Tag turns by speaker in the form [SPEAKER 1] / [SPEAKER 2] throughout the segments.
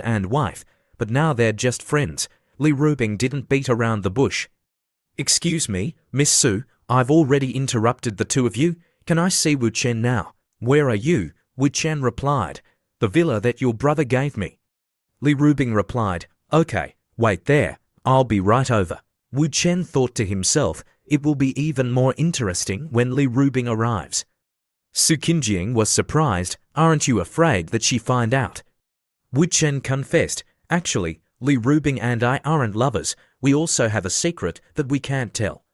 [SPEAKER 1] and wife, but now they're just friends. Li Rubing didn't beat around the bush. Excuse me, Miss Su, I've already interrupted the two of you. Can I see Wu Chen now? Where are you? Wu Chen replied. The villa that your brother gave me. Li Rubing replied, okay, wait there, I'll be right over. Wu Chen thought to himself, it will be even more interesting when Li Rubing arrives. Su Qinjing was surprised. Aren't you afraid that she find out? Wu Chen confessed, actually, Li Rubing and I aren't lovers, we also have a secret that we can't tell.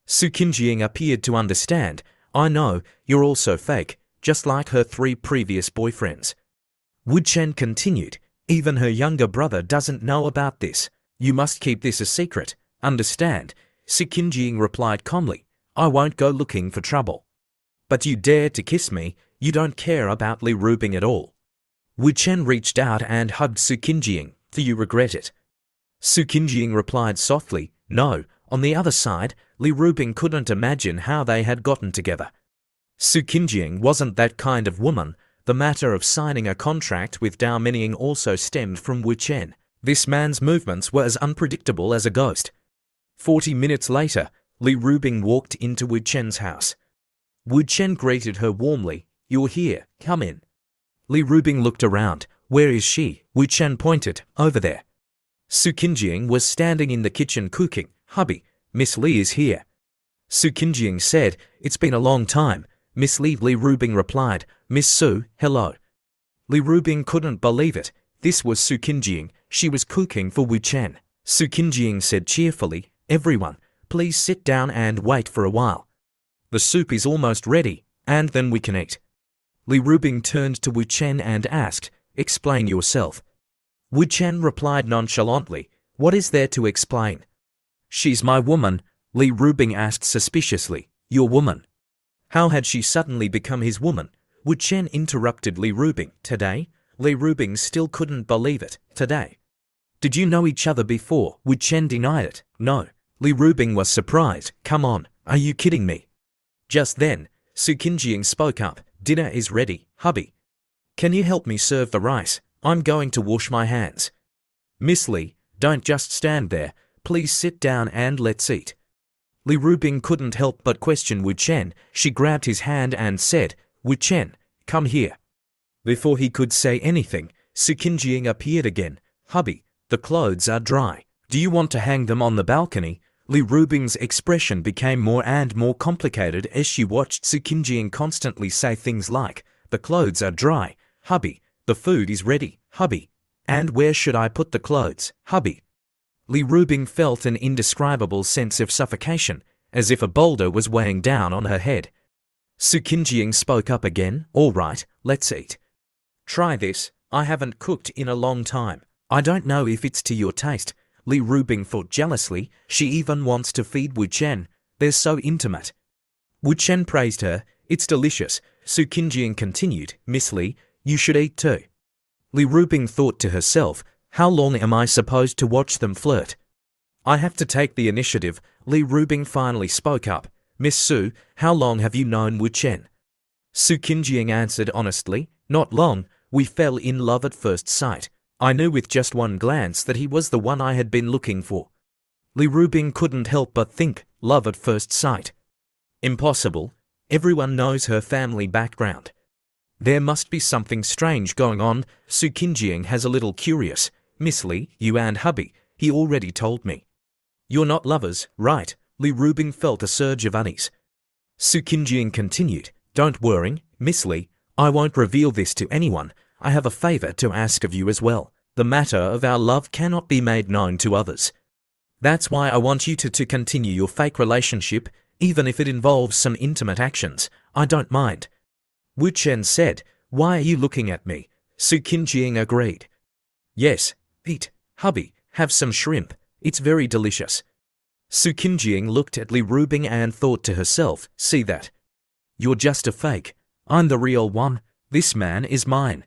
[SPEAKER 1] Su Qinjing appeared to understand. I know, you're also fake, just like her 3 previous boyfriends. Wu Chen continued, even her younger brother doesn't know about this. You must keep this a secret, understand? Su Qinjing replied calmly, I won't go looking for trouble. But you dare to kiss me, you don't care about Li Rubing at all. Wu Chen reached out and hugged Su Qinjing. Do you regret it? Su Qinjing replied softly, no. On the other side, Li Rubing couldn't imagine how they had gotten together. Su Qinjing wasn't that kind of woman. The matter of signing a contract with Dao Minying also stemmed from Wu Chen. This man's movements were as unpredictable as a ghost. 40 minutes later, Li Rubing walked into Wu Chen's house. Wu Chen greeted her warmly. You're here, come in. Li Rubing looked around. Where is she? Wu Chen pointed. Over there. Su Qinjing was standing in the kitchen cooking. Hubby, Miss Li is here. Su Qinjing said, it's been a long time. Miss Li. Li Rubing replied, Miss Su, hello. Li Rubing couldn't believe it. This was Su Qinjing. She was cooking for Wu Chen. Su Qinjing said cheerfully, everyone, please sit down and wait for a while. The soup is almost ready, and then we can eat. Li Rubing turned to Wu Chen and asked, explain yourself. Wu Chen replied nonchalantly, what is there to explain? She's my woman, Li Rubing asked suspiciously. Your woman? How had she suddenly become his woman? Wu Chen interrupted Li Rubing. Today? Li Rubing still couldn't believe it. Today? Did you know each other before? Wu Chen denied it. No. Li Rubing was surprised. Come on, are you kidding me? Just then, Su Qinjing spoke up. Dinner is ready, hubby. Can you help me serve the rice? I'm going to wash my hands. Miss Li, don't just stand there. Please sit down and let's eat. Li Rubing couldn't help but question Wu Chen. She grabbed his hand and said, Wu Chen, come here. Before he could say anything, Su Qinjing appeared again. Hubby, the clothes are dry. Do you want to hang them on the balcony? Li Rubing's expression became more and more complicated as she watched Su Qinjing constantly say things like, the clothes are dry, hubby, the food is ready, hubby, and where should I put the clothes, hubby? Li Rubing felt an indescribable sense of suffocation, as if a boulder was weighing down on her head. Su Qinjing spoke up again, all right, let's eat. Try this, I haven't cooked in a long time. I don't know if it's to your taste. Li Rubing thought jealously, she even wants to feed Wu Chen. They're so intimate. Wu Chen praised her, it's delicious. Su Qinjing continued, Miss Li, you should eat too. Li Rubing thought to herself, how long am I supposed to watch them flirt? I have to take the initiative. Li Rubing finally spoke up. Miss Su, how long have you known Wu Chen? Su Qinjing answered honestly, not long, we fell in love at first sight. I knew with just one glance that he was the one I had been looking for. Li Rubing couldn't help but think, love at first sight. Impossible. Everyone knows her family background. There must be something strange going on. Su Qinjing has a little curious. Miss Li, you and hubby, he already told me. You're not lovers, right? Li Rubing felt a surge of unease. Su Qinjing continued, don't worry, Miss Li, I won't reveal this to anyone. I have a favor to ask of you as well. The matter of our love cannot be made known to others. That's why I want you to continue your fake relationship, even if it involves some intimate actions. I don't mind. Wu Chen said, why are you looking at me? Su Qinjing agreed. Yes, eat, hubby, have some shrimp. It's very delicious. Su Qinjing looked at Li Rubing and thought to herself, see that? You're just a fake. I'm the real one. This man is mine.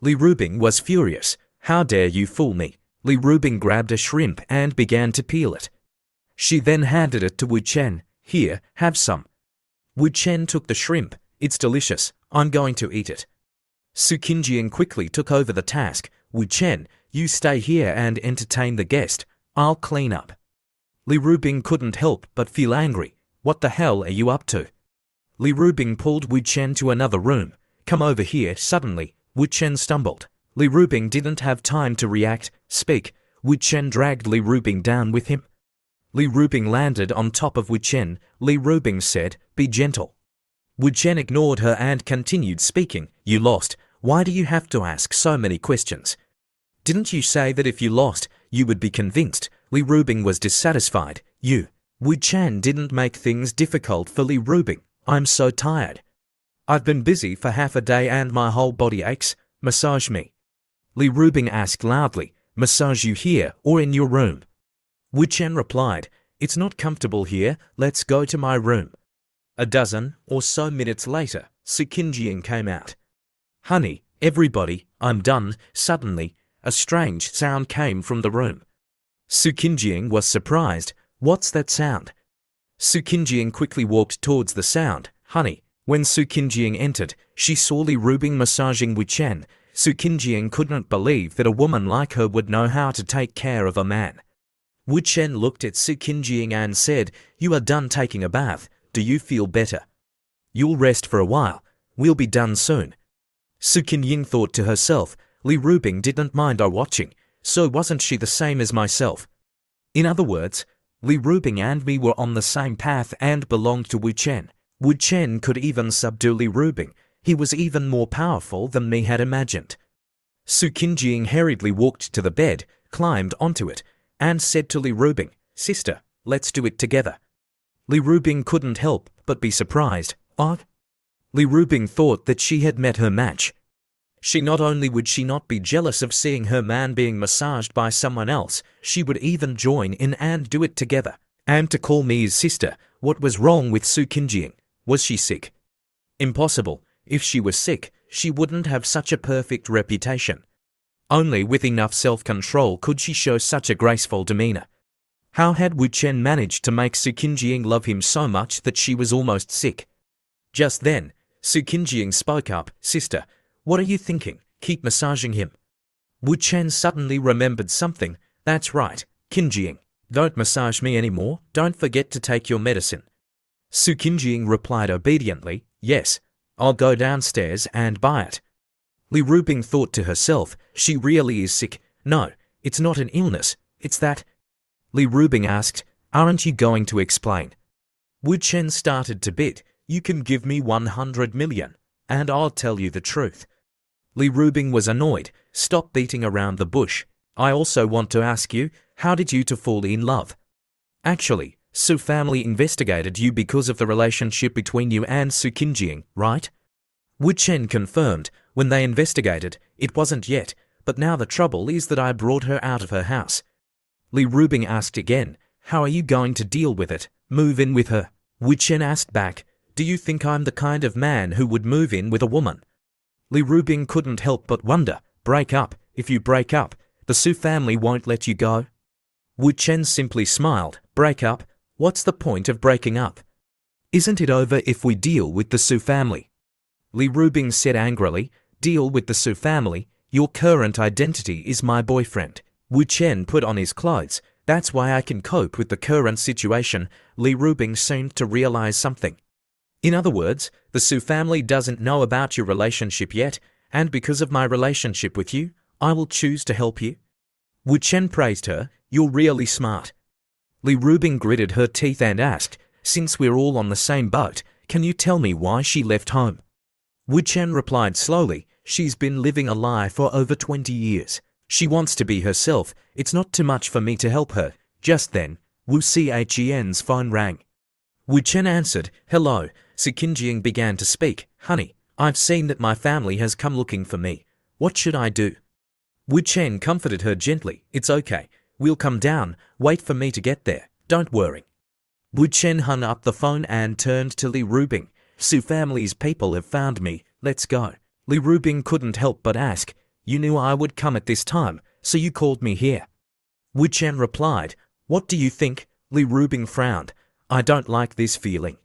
[SPEAKER 1] Li Rubing was furious. How dare you fool me? Li Rubing grabbed a shrimp and began to peel it. She then handed it to Wu Chen. Here, have some. Wu Chen took the shrimp. It's delicious. I'm going to eat it. Su Qinjing quickly took over the task. Wu Chen, you stay here and entertain the guest. I'll clean up. Li Rubing couldn't help but feel angry. What the hell are you up to? Li Rubing pulled Wu Chen to another room. Come over here. Suddenly, Wu Chen stumbled. Li Rubing didn't have time to react, speak. Wu Chen dragged Li Rubing down with him. Li Rubing landed on top of Wu Chen. Li Rubing said, "Be gentle." Wu Chen ignored her and continued speaking. You lost. Why do you have to ask so many questions? Didn't you say that if you lost, you would be convinced? Li Rubing was dissatisfied. Wu Chen didn't make things difficult for Li Rubing. I'm so tired. I've been busy for half a day and my whole body aches. Massage me. Li Rubing asked loudly. Massage you here or in your room? Wu Chen replied, It's not comfortable here, let's go to my room. A dozen or so minutes later, Su Qinjing came out. Honey, everybody, I'm done. Suddenly, a strange sound came from the room. Su Qinjing was surprised. What's that sound? Su Qinjing quickly walked towards the sound. Honey, when Su Qinjing entered, she saw Li Rubing massaging Wu Chen. Su Qinjing couldn't believe that a woman like her would know how to take care of a man. Wu Chen looked at Su Qinjing and said, You are done taking a bath. Do you feel better? You'll rest for a while. We'll be done soon. Su Qinjing thought to herself, Li Rubing didn't mind our watching, so wasn't she the same as myself? In other words, Li Rubing and me were on the same path and belonged to Wu Chen. Wu Chen could even subdue Li Rubing. He was even more powerful than me had imagined. Su Qinjing hurriedly walked to the bed, climbed onto it, and said to Li Rubing, Sister, let's do it together. Li Rubing couldn't help but be surprised. What? Li Rubing thought that she had met her match. Not only would she not be jealous of seeing her man being massaged by someone else, she would even join in and do it together. And to call me his sister, what was wrong with Su Qinjing? Was she sick? Impossible. If she was sick, she wouldn't have such a perfect reputation. Only with enough self-control could she show such a graceful demeanor. How had Wu Chen managed to make Su Qinjing love him so much that she was almost sick? Just then, Su Qinjing spoke up, Sister, what are you thinking? Keep massaging him. Wu Chen suddenly remembered something. That's right, Qinjing. Don't massage me anymore. Don't forget to take your medicine. Su Qinjing replied obediently, Yes. I'll go downstairs and buy it. Li Rubing thought to herself, she really is sick. No, it's not an illness, it's that. Li Rubing asked, Aren't you going to explain? Wu Chen started to bid, You can give me 100 million, and I'll tell you the truth. Li Rubing was annoyed. Stop beating around the bush. I also want to ask you, how did you two fall in love? Actually, Su family investigated you because of the relationship between you and Su Qinjing, right? Wu Chen confirmed. When they investigated, it wasn't yet, but now the trouble is that I brought her out of her house. Li Rubing asked again, How are you going to deal with it? Move in with her? Wu Chen asked back, Do you think I'm the kind of man who would move in with a woman? Li Rubing couldn't help but wonder, break up. If you break up, the Su family won't let you go. Wu Chen simply smiled, break up? What's the point of breaking up? Isn't it over if we deal with the Su family? Li Rubing said angrily, Deal with the Su family? Your current identity is my boyfriend. Wu Chen put on his clothes. That's why I can cope with the current situation. Li Rubing seemed to realize something. In other words, the Su family doesn't know about your relationship yet, and because of my relationship with you, I will choose to help you. Wu Chen praised her, You're really smart. Li Rubing gritted her teeth and asked, Since we're all on the same boat, can you tell me why she left home? Wu Chen replied slowly, She's been living a lie for over 20 years. She wants to be herself. It's not too much for me to help her. Just then, Wu Xian's phone rang. Wu Chen answered, Hello. Su Qinjing began to speak. Honey, I've seen that my family has come looking for me. What should I do? Wu Chen comforted her gently. It's okay. We'll come down. Wait for me to get there. Don't worry. Wu Chen hung up the phone and turned to Li Rubing. Su family's people have found me. Let's go. Li Rubing couldn't help but ask, You knew I would come at this time, so you called me here. Wu Chen replied, What do you think? Li Rubing frowned. I don't like this feeling.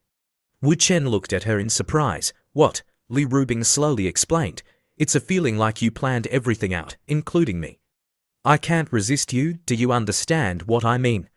[SPEAKER 1] Wu Chen looked at her in surprise. What? Li Rubing slowly explained. It's a feeling like you planned everything out, including me. I can't resist you, do you understand what I mean?